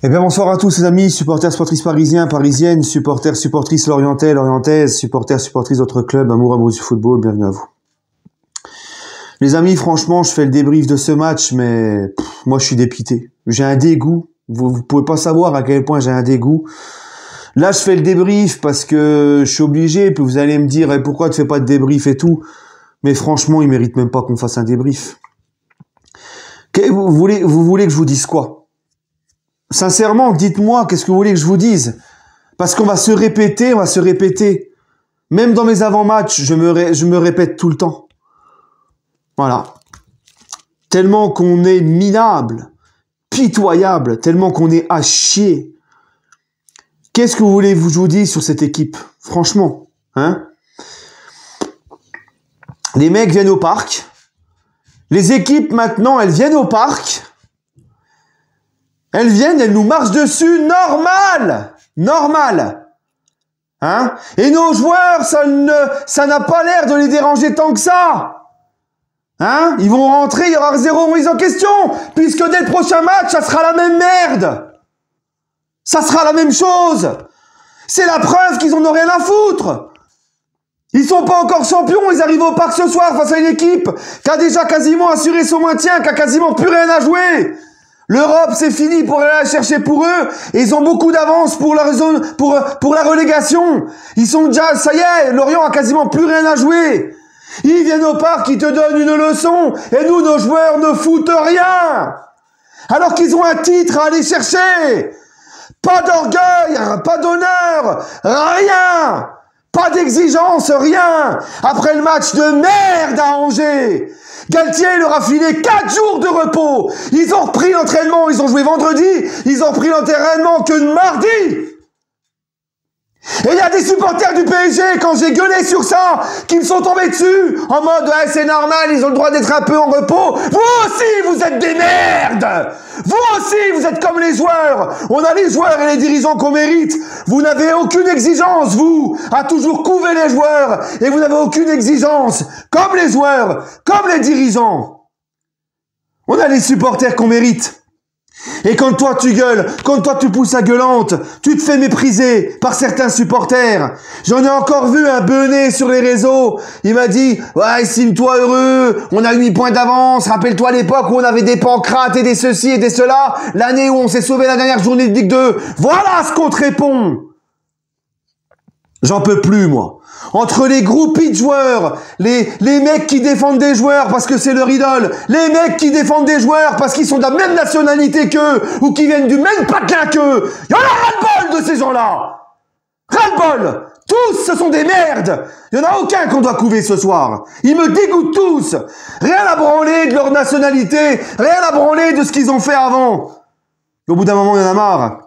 Eh bien, bonsoir à tous les amis, supporters, supportrices parisiens, parisiennes, supporters, supportrices lorientais, lorientaises, supporters, supportrices d'autres clubs, amoureux du football, bienvenue à vous. Les amis, franchement, je fais le débrief de ce match, mais moi je suis dépité. J'ai un dégoût, vous pouvez pas savoir à quel point j'ai un dégoût. Là, je fais le débrief parce que je suis obligé, puis vous allez me dire eh, pourquoi tu fais pas de débrief et tout. Mais franchement, ils méritent même pas qu'on fasse un débrief. Vous voulez que je vous dise quoi? Sincèrement, dites-moi, qu'est-ce que vous voulez que je vous dise? Parce qu'on va se répéter, Même dans mes avant-matchs, je me répète tout le temps. Voilà. Tellement qu'on est minable, pitoyable, tellement qu'on est à chier. Qu'est-ce que vous voulez que je vous dise sur cette équipe? Franchement, hein? Les mecs viennent au parc. Les équipes, maintenant, elles viennent au parc. Elles viennent, elles nous marchent dessus, normal. Hein? Et nos joueurs, ça n'a pas l'air de les déranger tant que ça. Hein? Ils vont rentrer, il y aura zéro remise en question, puisque dès le prochain match, ça sera la même merde. Ça sera la même chose. C'est la preuve qu'ils en ont rien à foutre. Ils sont pas encore champions, ils arrivent au parc ce soir face à une équipe qui a déjà quasiment assuré son maintien, qui a quasiment plus rien à jouer. L'Europe, c'est fini pour aller la chercher pour eux, et ils ont beaucoup d'avance pour la relégation. Ils sont déjà, ça y est, Lorient a quasiment plus rien à jouer. Ils viennent au parc, ils te donnent une leçon, et nous, nos joueurs ne foutent rien. Alors qu'ils ont un titre à aller chercher. Pas d'orgueil, pas d'honneur, rien. Pas d'exigence, rien. Après le match de merde à Angers, Galtier leur a filé 4 jours de repos. Ils ont repris l'entraînement, ils ont joué vendredi, ils ont repris l'entraînement que mardi. Et il y a des supporters du PSG, quand j'ai gueulé sur ça, qui me sont tombés dessus, en mode, ouais, c'est normal, ils ont le droit d'être un peu en repos. Vous aussi, vous êtes des merdes! Vous aussi, vous êtes comme les joueurs. On a les joueurs et les dirigeants qu'on mérite. Vous n'avez aucune exigence, vous, à toujours couver les joueurs. Et vous n'avez aucune exigence, comme les joueurs, comme les dirigeants. On a les supporters qu'on mérite. Et quand toi tu gueules, quand toi tu pousses la gueulante, tu te fais mépriser par certains supporters. J'en ai encore vu un benet sur les réseaux. Il m'a dit, ouais, signe-toi heureux, on a 8 points d'avance. Rappelle-toi l'époque où on avait des pancrates et des ceci et des cela. L'année où on s'est sauvé la dernière journée de Ligue 2. Voilà ce qu'on te répond. J'en peux plus, moi. Entre les groupies de joueurs, les mecs qui défendent des joueurs parce que c'est leur idole, les mecs qui défendent des joueurs parce qu'ils sont de la même nationalité qu'eux, ou qui viennent du même patelin qu'eux, il y en a ras-le-bol de ces gens-là. Ras-le-bol. Tous, ce sont des merdes. Il n'y en a aucun qu'on doit couver ce soir. Ils me dégoûtent tous. Rien à branler de leur nationalité, rien à branler de ce qu'ils ont fait avant. Et au bout d'un moment, il y en a marre.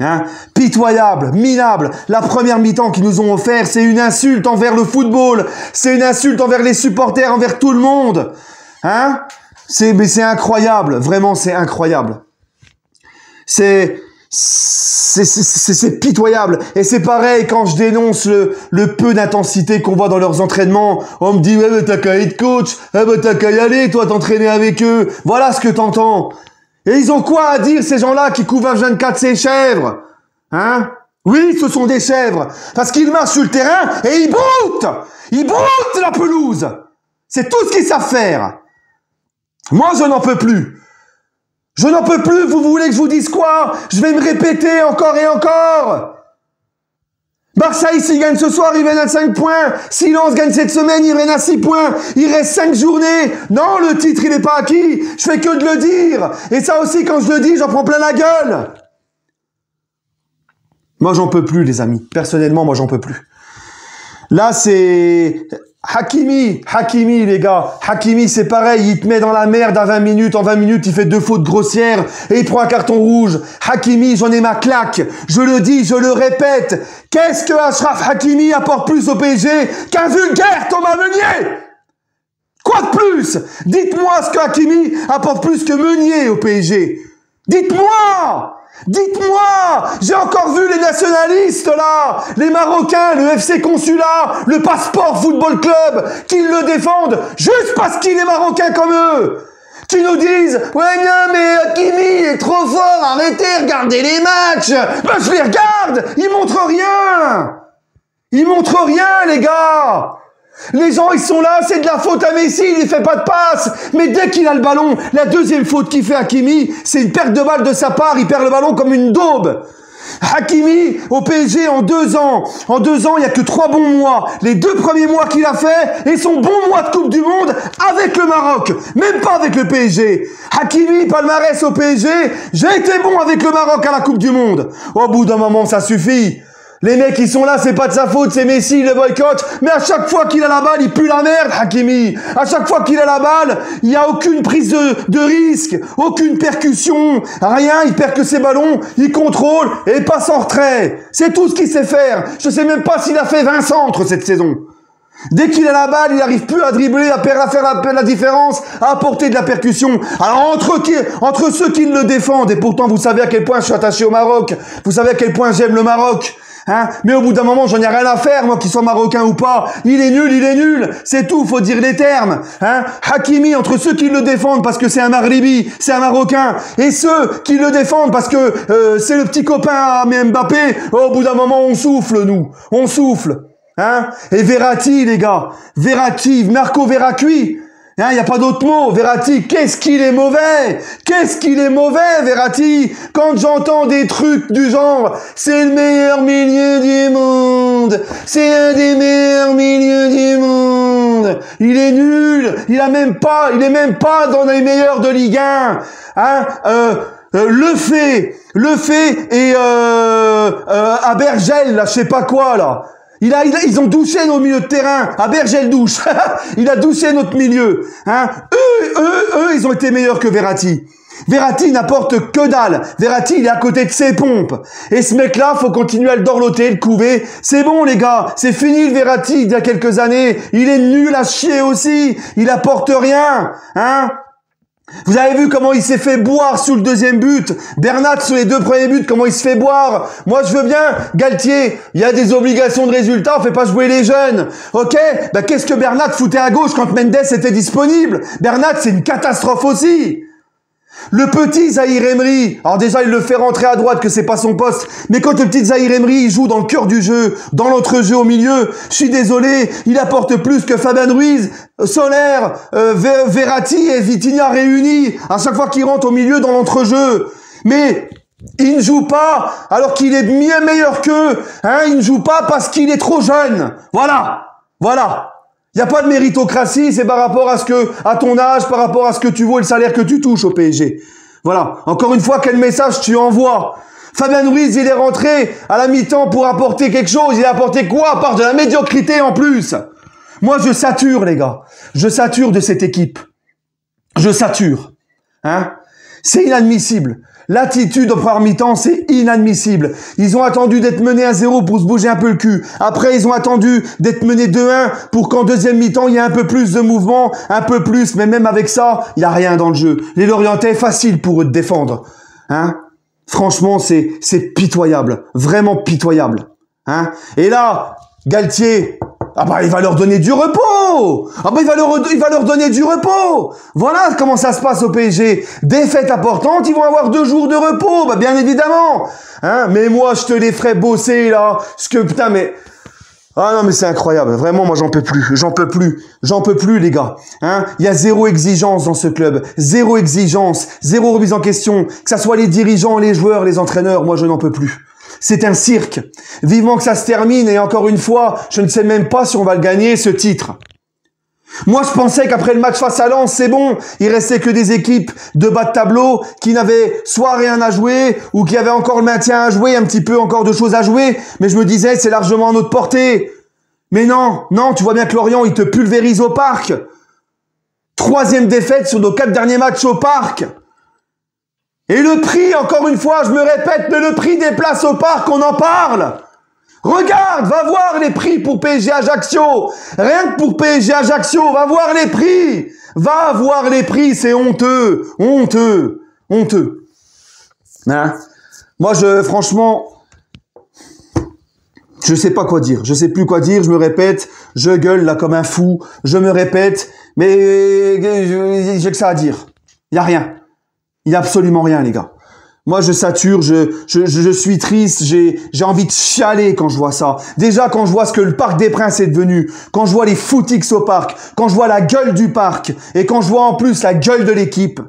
Hein? Pitoyable, minable. La première mi-temps qu'ils nous ont offert, c'est une insulte envers le football. C'est une insulte envers les supporters, envers tout le monde. Hein? Mais c'est incroyable. Vraiment, c'est incroyable. C'est pitoyable. Et c'est pareil quand je dénonce le peu d'intensité qu'on voit dans leurs entraînements. On me dit, ouais, mais t'as qu'à être coach. Ouais, mais t'as qu'à y aller, toi, t'entraîner avec eux. Voilà ce que t'entends. Et ils ont quoi à dire, ces gens-là qui couvrent H24 ces chèvres? Hein? Oui, ce sont des chèvres. Parce qu'ils marchent sur le terrain et ils broutent! Ils broutent la pelouse! C'est tout ce qu'ils savent faire. Moi, je n'en peux plus. Je n'en peux plus, vous voulez que je vous dise quoi? Je vais me répéter encore et encore. Marseille, s'il gagne ce soir, ils viennent à 5 points. Si Lens gagne cette semaine, ils viennent à 6 points. Il reste 5 journées. Non, le titre, il n'est pas acquis. Je fais que de le dire. Et ça aussi, quand je le dis, j'en prends plein la gueule. Moi, j'en peux plus, les amis. Personnellement, moi, j'en peux plus. Là, c'est Hakimi, les gars. Hakimi, c'est pareil. Il te met dans la merde à 20 minutes. En 20 minutes, il fait 2 fautes grossières et il prend un carton rouge. Hakimi, j'en ai ma claque. Je le dis, je le répète. Qu'est-ce que Achraf Hakimi apporte plus au PSG qu'un vulgaire Thomas Meunier? Quoi de plus? Dites-moi ce que Hakimi apporte plus que Meunier au PSG. Dites-moi! Dites-moi! J'ai encore vu les nationalistes là, les Marocains, le FC Consulat, le Passeport Football Club, qui le défendent juste parce qu'il est marocain comme eux. qui nous disent « Ouais, non, mais Hakimi est trop fort, arrêtez, regardez les matchs !» Ben, je les regarde, ils montrent rien. Ils montrent rien, les gars. Les gens, ils sont là, c'est de la faute à Messi, il ne fait pas de passe. Mais dès qu'il a le ballon, la deuxième faute qu'il fait Hakimi, c'est une perte de balle de sa part, il perd le ballon comme une daube. Hakimi, au PSG, en 2 ans, il n'y a que 3 bons mois. Les 2 premiers mois qu'il a fait, et son bon mois de Coupe du Monde avec le Maroc. Même pas avec le PSG. Hakimi, palmarès au PSG, j'ai été bon avec le Maroc à la Coupe du Monde. Au bout d'un moment, ça suffit. Les mecs, ils sont là, c'est pas de sa faute, c'est Messi, il le boycotte. Mais à chaque fois qu'il a la balle, il pue la merde, Hakimi. À chaque fois qu'il a la balle, il n'y a aucune prise de risque, aucune percussion, rien, il perd que ses ballons, il contrôle et passe en retrait. C'est tout ce qu'il sait faire. Je sais même pas s'il a fait 20 centres cette saison. Dès qu'il a la balle, il n'arrive plus à dribbler, à faire la différence, à apporter de la percussion. Alors entre ceux qui le défendent, et pourtant vous savez à quel point je suis attaché au Maroc, vous savez à quel point j'aime le Maroc, hein, mais au bout d'un moment, j'en ai rien à faire, moi, qu'il soit marocain ou pas. Il est nul, c'est tout, faut dire les termes. Hein. Hakimi, entre ceux qui le défendent parce que c'est un Maghribi, c'est un Marocain, et ceux qui le défendent parce que c'est le petit copain à Mbappé, au bout d'un moment, on souffle, nous. On souffle. Hein. Et Verratti, les gars. Verratti, Marco Verratti. Il n'y a pas d'autre mot. Verratti, qu'est-ce qu'il est mauvais. Qu'est-ce qu'il est mauvais, Verratti. Quand j'entends des trucs du genre, c'est le meilleur milieu du monde. C'est un des meilleurs milieux du monde. Il est nul. Il est même pas dans les meilleurs de Ligue 1. Hein, le fait et Abergel, là, je sais pas quoi, là. Ils ont douché nos milieux de terrain. Abergel douche. Il a douché notre milieu. Hein. Eux, ils ont été meilleurs que Verratti. Verratti n'apporte que dalle. Verratti, il est à côté de ses pompes. Et ce mec-là, faut continuer à le dorloter, le couver. C'est bon, les gars. C'est fini le Verratti d'il y a quelques années. Il est nul à chier aussi. Il apporte rien. Hein. Vous avez vu comment il s'est fait boire sous le deuxième but. Bernat sur les 2 premiers buts, comment il se fait boire. Moi, je veux bien, Galtier, il y a des obligations de résultat, on fait pas jouer les jeunes. Ok? Bah, qu'est-ce que Bernat foutait à gauche quand Mendes était disponible? Bernat, c'est une catastrophe aussi. Le petit Zahir Emery, alors déjà il le fait rentrer à droite que c'est pas son poste, mais quand le petit Zahir Emery il joue dans le cœur du jeu, dans l'entrejeu au milieu, je suis désolé, il apporte plus que Fabien Ruiz, Soler, Verratti et Vitinha réunis à chaque fois qu'il rentre au milieu dans l'entrejeu. Mais il ne joue pas alors qu'il est bien meilleur qu'eux, hein, il ne joue pas parce qu'il est trop jeune. Voilà. Il n'y a pas de méritocratie, c'est par rapport à ton âge, par rapport à ce que tu vaux et le salaire que tu touches au PSG. Voilà. Encore une fois, quel message tu envoies? Fabien Ruiz, il est rentré à la mi-temps pour apporter quelque chose. Il a apporté quoi à part de la médiocrité en plus? Moi, je sature, les gars. Je sature de cette équipe. Je sature. Hein? C'est inadmissible. L'attitude en première mi-temps, c'est inadmissible. Ils ont attendu d'être menés à 0 pour se bouger un peu le cul. Après, ils ont attendu d'être menés 2-1 pour qu'en deuxième mi-temps, il y ait un peu plus de mouvement, un peu plus. Mais même avec ça, il n'y a rien dans le jeu. Les Lorientais, facile pour eux de défendre. Hein? Franchement, c'est pitoyable. Vraiment pitoyable. Hein? Et là, Galtier... Ah bah il va leur donner du repos. Ah bah il va leur donner du repos. Voilà comment ça se passe au PSG. Défaite importante, ils vont avoir 2 jours de repos. Bah bien évidemment. Hein, mais moi je te les ferai bosser là. Putain mais ah non mais c'est incroyable. Vraiment moi j'en peux plus les gars. Hein, il y a 0 exigence dans ce club. 0 exigence, 0 remise en question. Que ça soit les dirigeants, les joueurs, les entraîneurs, moi je n'en peux plus. C'est un cirque. Vivement que ça se termine et encore une fois, je ne sais même pas si on va le gagner, ce titre. Moi, je pensais qu'après le match face à Lens, c'est bon. Il restait que des équipes de bas de tableau qui n'avaient soit rien à jouer ou qui avaient encore le maintien à jouer, un petit peu encore de choses à jouer. Mais je me disais, c'est largement à notre portée. Mais non, tu vois bien que Lorient, il te pulvérise au parc. 3e défaite sur nos 4 derniers matchs au parc. Et le prix, encore une fois, je me répète, mais le prix des places au parc, on en parle. Regarde, va voir les prix pour PSG Ajaccio. Rien que pour PSG Ajaccio, va voir les prix. Va voir les prix, c'est honteux. Hein? Moi, franchement, je sais pas quoi dire. Je sais plus quoi dire, je me répète, je gueule là comme un fou, je me répète, mais j'ai que ça à dire. Il y a rien. Il y a absolument rien, les gars. Moi, je sature, je suis triste, j'ai envie de chialer quand je vois ça. Déjà, quand je vois ce que le Parc des Princes est devenu, quand je vois les footix au parc, quand je vois la gueule du parc, et quand je vois en plus la gueule de l'équipe.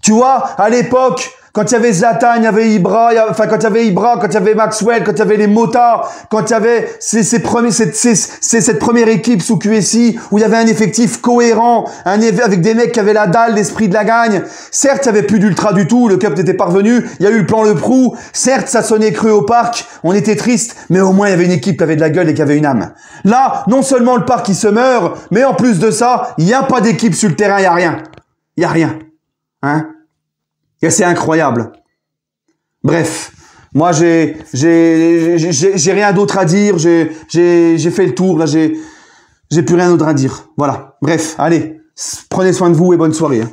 Tu vois, à l'époque, quand il y avait Zlatan, il y avait Ibra, quand il y avait Ibra, quand il y avait Maxwell, quand il y avait les Mota, quand il y avait cette première équipe sous QSI, où il y avait un effectif cohérent, avec des mecs qui avaient la dalle, l'esprit de la gagne. Certes, il n'y avait plus d'ultra du tout, le cup n'était pas revenu, il y a eu le plan Le Prou, certes, ça sonnait cru au parc, on était triste, mais au moins il y avait une équipe qui avait de la gueule et qui avait une âme. Là, non seulement le parc il se meurt, mais en plus de ça, il n'y a pas d'équipe sur le terrain, il n'y a rien. Il n'y a rien. Hein? Et c'est incroyable. Bref, moi j'ai rien d'autre à dire. J'ai fait le tour là. J'ai plus rien d'autre à dire. Voilà. Bref, allez, prenez soin de vous et bonne soirée. Hein.